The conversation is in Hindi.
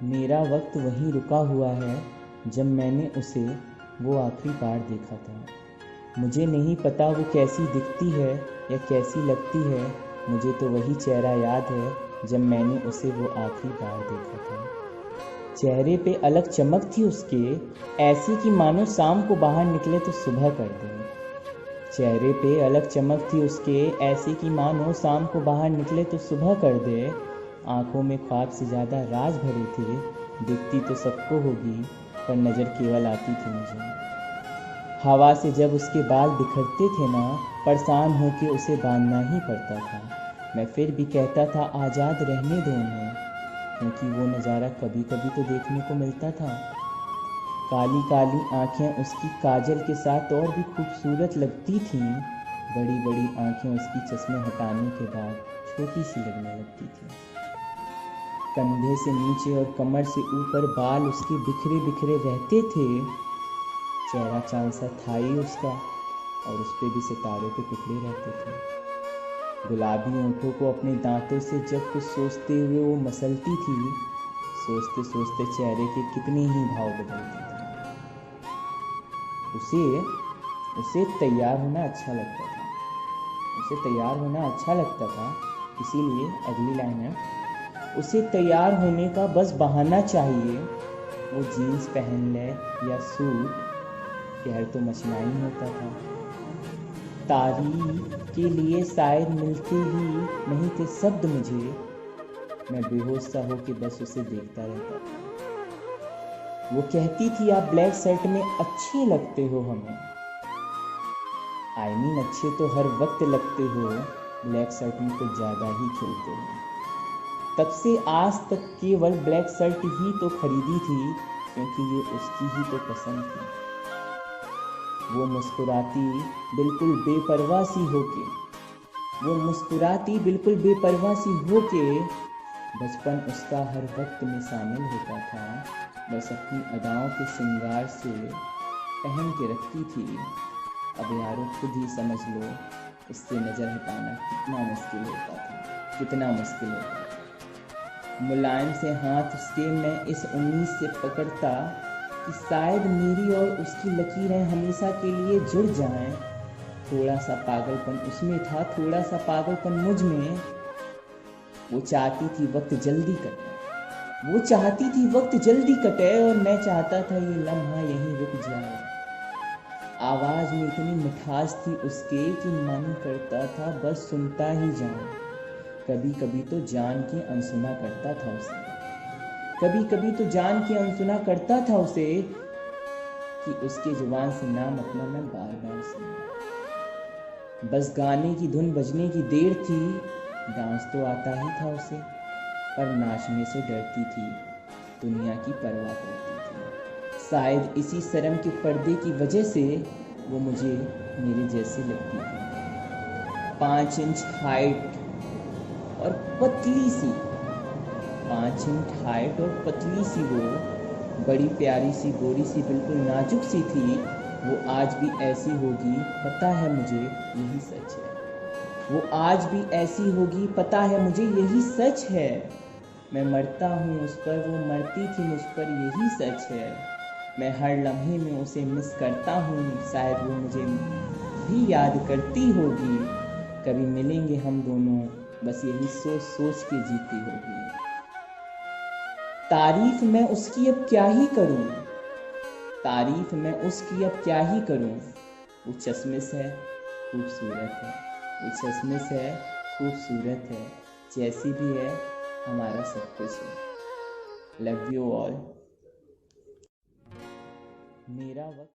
मेरा वक्त वहीं रुका हुआ है जब मैंने उसे वो आखिरी बार देखा था। मुझे नहीं पता वो कैसी दिखती है या कैसी लगती है, मुझे तो वही चेहरा याद है जब मैंने उसे वो आखिरी बार देखा था। चेहरे पे अलग चमक थी उसके, ऐसी कि मानो शाम को बाहर निकले तो सुबह कर दे। चेहरे पे अलग चमक थी उसके, ऐसी कि मानो शाम को बाहर निकले तो सुबह कर दे। आंखों में ख्वाब से ज़्यादा राज भरे थे, दिखती तो सबको होगी पर नज़र केवल आती थी मुझे। हवा से जब उसके बाल बिखरते थे ना, परेशान होके उसे बांधना ही पड़ता था। मैं फिर भी कहता था आज़ाद रहने दो उन्हें, क्योंकि वो नज़ारा कभी कभी तो देखने को मिलता था। काली काली आंखें उसकी काजल के साथ और भी खूबसूरत लगती थीं। बड़ी बड़ी आंखें उसकी चश्मे हटाने के बाद छोटी सी लगने लगती थी। कंधे से नीचे और कमर से ऊपर बाल उसके बिखरे बिखरे रहते थे। चेहरा चांद सा था ही उसका, और उस पे भी सितारे के टुकड़े रहते थे। गुलाबी होंठों को अपने दांतों से जब कुछ सोचते हुए वो मसलती थी, सोचते सोचते चेहरे के कितने ही भाव बदलते थे। उसे उसे तैयार होना अच्छा लगता था। उसे तैयार होना अच्छा लगता था, इसीलिए अगली लाइन है, उसे तैयार होने का बस बहाना चाहिए। वो जीन्स पहन ले या सूट, कहर तो मचना ही होता था। तारीफ के लिए शायद मिलते ही नहीं थे शब्द मुझे। मैं बेहोश सा होके बस उसे देखता रहता था। वो कहती थी आप ब्लैक शर्ट में अच्छे लगते हो हमें। आई मीन अच्छे तो हर वक्त लगते हो, ब्लैक शर्ट में कुछ ज़्यादा ही खिलते हो। तब से आज तक केवल ब्लैक शर्ट ही तो खरीदी थी, क्योंकि ये उसकी ही तो पसंद थी। वो मुस्कुराती बिल्कुल बेपरवाह सी होके, वो मुस्कुराती बिल्कुल बेपरवाह सी होके। बचपन उसका हर वक्त में शामिल होता था, बस अपनी अदाओं के श्रृंगार से पहन के रखती थी। अब यारों खुद ही समझ लो, इससे नज़र हटाना कितना मुश्किल होता था, कितना मुश्किल होता था। मुलायम से हाथ उसके मैं इस उम्मीद से पकड़ता कि शायद मेरी और उसकी लकीरें हमेशा के लिए जुड़ जाएं। थोड़ा सा पागलपन उसमें था, थोड़ा सा पागलपन मुझ में। वो चाहती थी वक्त जल्दी कटे, वो चाहती थी वक्त जल्दी कटे, और मैं चाहता था ये लम्हा यहीं रुक जाए। आवाज़ में इतनी मिठास थी उसके कि मन करता था बस सुनता ही जाऊं। कभी कभी तो जान के अनसुना करता था उसे, कभी कभी तो जान के अनसुना करता था उसे, कि उसके जुबान से नाम अपना मैं बार बार सुना। बस गाने की धुन बजने की देर थी, डांस तो आता ही था उसे, पर नाचने से डरती थी, दुनिया की परवाह करती थी। शायद इसी शर्म के पर्दे की वजह से वो मुझे मेरे जैसी लगती थी। 5 इंच हाइट और पतली सी, 5 इंच हाइट और पतली सी वो, बड़ी प्यारी सी गोरी सी बिल्कुल नाजुक सी थी। वो आज भी ऐसी होगी पता है मुझे, यही सच है। वो आज भी ऐसी होगी पता है मुझे, यही सच है। मैं मरता हूँ उस पर, वो मरती थी मुझ पर, यही सच है। मैं हर लम्हे में उसे मिस करता हूँ, शायद वो मुझे भी याद करती होगी। कभी मिलेंगे हम दोनों, बस यही सोच सोच के जीती होगी। तारीफ मैं उसकी अब क्या ही करूँ, तारीफ मैं उसकी अब क्या ही करूँ। वो चश्मिश है, खूबसूरत है, वो चश्मिश है, खूबसूरत है, जैसी भी है हमारा सब कुछ है। Love you all. मेरा वक्त